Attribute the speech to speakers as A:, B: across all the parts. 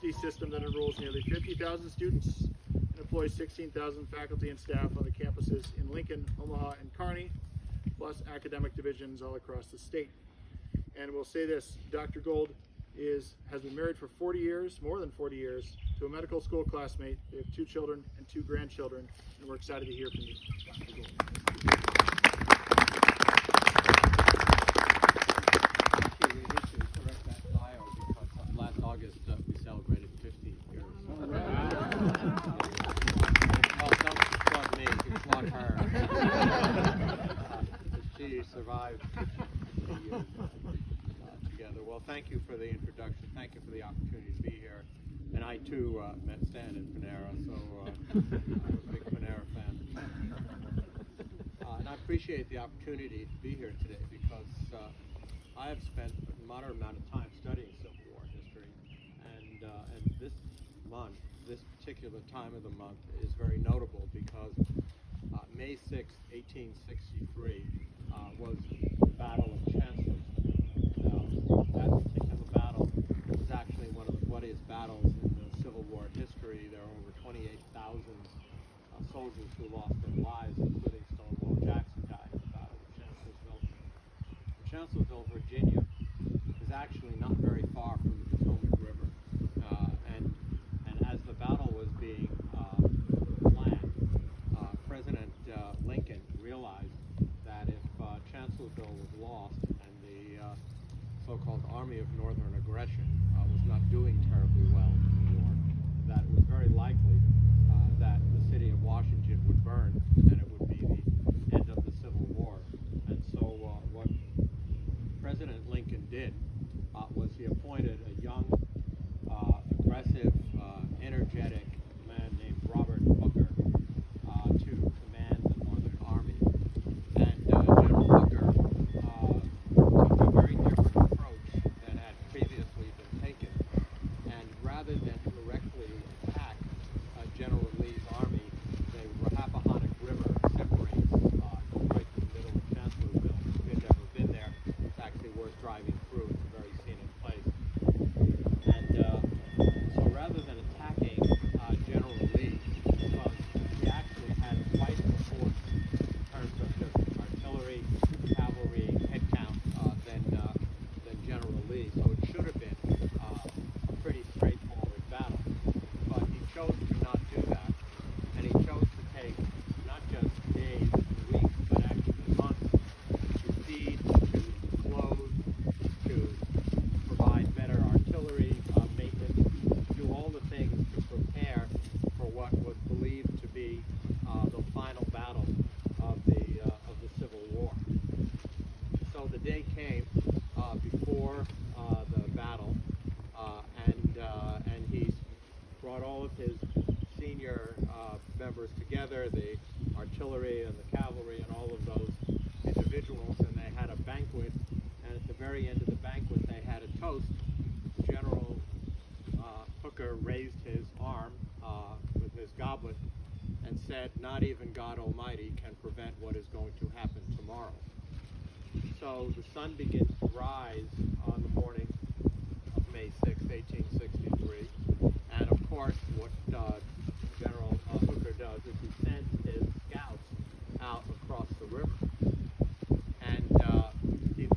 A: System that enrolls nearly 50,000 students and employs 16,000 faculty and staff on the campuses in Lincoln, Omaha, and Kearney, plus academic divisions all across the state. And we'll say this, Dr. Gold has been married for 40 years, more than 40 years, to a medical school classmate. They have 2 children and 2 grandchildren, and we're excited to hear from you, Dr. Gold.
B: August, we celebrated 50 years. Well, don't plug me, it's not her. She survived 50 years together. Well, thank you for the introduction. Thank you for the opportunity to be here. And I, too, met Stan in Panera, so I'm a big Panera fan. And I appreciate the opportunity to be here today because I have spent a moderate amount of time studying Civil War history. And this month, this particular time of the month is very notable because May 6, 1863 was the Battle of Chancellorsville. That particular battle was actually one of the bloodiest battles in the Civil War history. There were over 28,000 soldiers who lost their lives, including Stonewall Jackson died in the Battle of Chancellorsville. Chancellorsville, Virginia, is actually not very far from the Potomac River. And as the battle was being planned, President Lincoln realized that if Chancellorsville was lost and the so-called Army of Northern Aggression was not doing terribly well in the war, that it was very likely that the city of Washington would burn and it would be the end of the Civil War. And so what President Lincoln did was he appointed a young, aggressive, energetic man named Robert Hooker to command the Northern Army. And General Hooker took a very different approach than had previously been taken. And rather than directly attack General Lee's army, the Rappahannock River separates right in the middle of Chancellorsville. If you've never been there, it's actually worth driving through. It's a very scenic place. And so rather than attacking General Lee, because he actually had quite a force in terms of just artillery, cavalry, head count than General Lee, so it should have been a pretty straightforward battle. But he chose to not do that, and he chose to take not just days, weeks, but actually months to feed, to clothe, to provide better artillery, maintenance, do all the things to prepare for what was believed to be the final battle of the Civil War. So the day came before the battle, and he brought all of his senior members together, the artillery and the cavalry and all of those individuals, and they had a banquet. And at the very end of the banquet, they had a toast. General Hooker raised his arm with his goblet and said, "Not even God Almighty can prevent what is going to happen tomorrow." So the sun begins to rise on the morning of May 6, 1863. And of course, what General Hooker does is he sends his scouts out across the river. And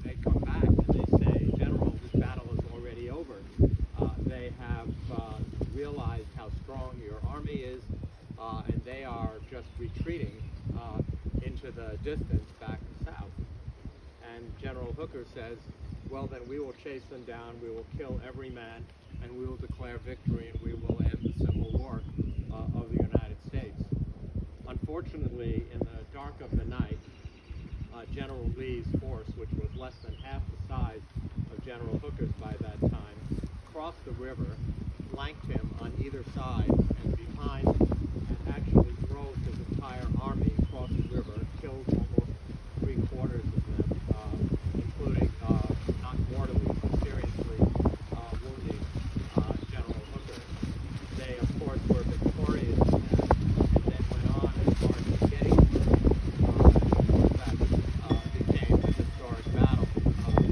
B: they come back and they say, "General, this battle is already over. They have realized how strong your army is, and they are just retreating into the distance back south." And General Hooker says, "Well, then we will chase them down, we will kill every man, and we will declare victory, and we will end the Civil War of the United States." Unfortunately, in the dark of the night, General Lee's force, which was less than half the size of General Hooker's by that time, crossed the river, flanked him on either side and behind, and actually drove his entire army across the river, killed almost 3/4 of them, including not mortally but seriously wounding General Hooker. They, of course, were victorious and then went on and started getting that became the historic battle of the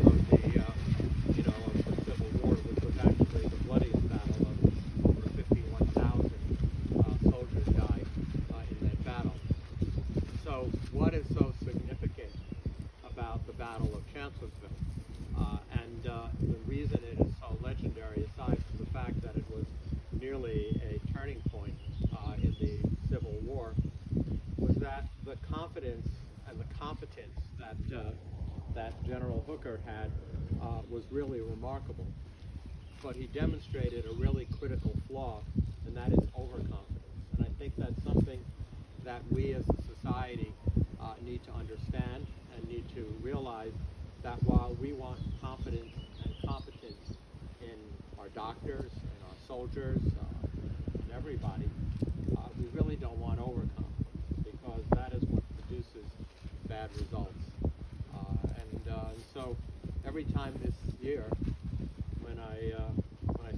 B: Civil War, which was actually the bloodiest battle of confidence and the competence that General Hooker had was really remarkable. But he demonstrated a really critical flaw, and that is overconfidence. And I think that's something that we as a society need to understand and need to realize that while we want confidence and competence in our doctors, in our soldiers, in everybody, we really don't want overconfidence, because that is what produces bad results. And so every time this year, when I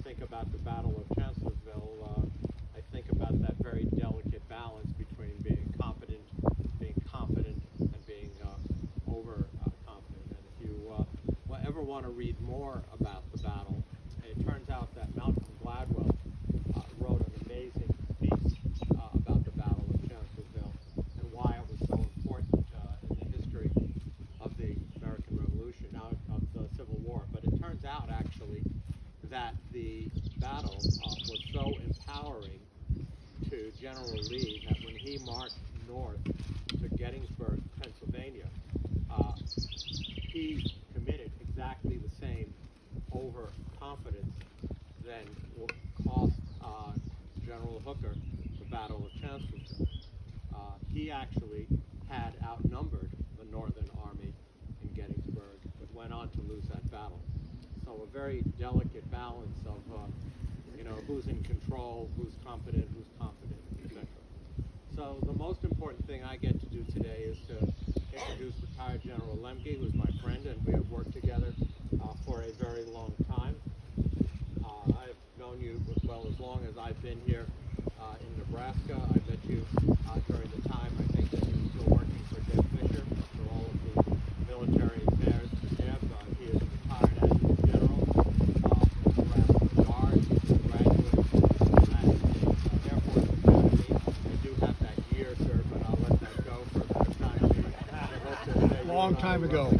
B: think about the Battle of Chancellorsville, I think about that very delicate balance between being competent, being confident, and being overconfident. And if you ever want to read more about the battle, it turns out that Malcolm Gladwell wrote an amazing piece about the Battle of Chancellorsville and why it was so important in the history of the American Revolution, of the Civil War. But it turns out, actually, that the battle was so empowering to General Lee that when he marched north to Gettysburg, Pennsylvania, he committed exactly the same overconfidence that cost General Hooker the Battle of Chancellorsville. He actually had outnumbered the Northern Army in Gettysburg, but went on to lose that battle. So a very delicate balance of, who's in control, who's competent, who's confident, etc. So the most important thing I get to do today is to introduce retired General Lemke, who's my friend, and we have worked together for a very long time. I've known you as long as I've been here in Nebraska. I met you during the time, I think, that you were still working for Deb Fisher for all of the military affairs for Deb. He is retired adjutant general, ran the Guard, graduate at the Air Force Academy. I do have that year, sir, but I'll let that go for a better time.
C: Long time ago.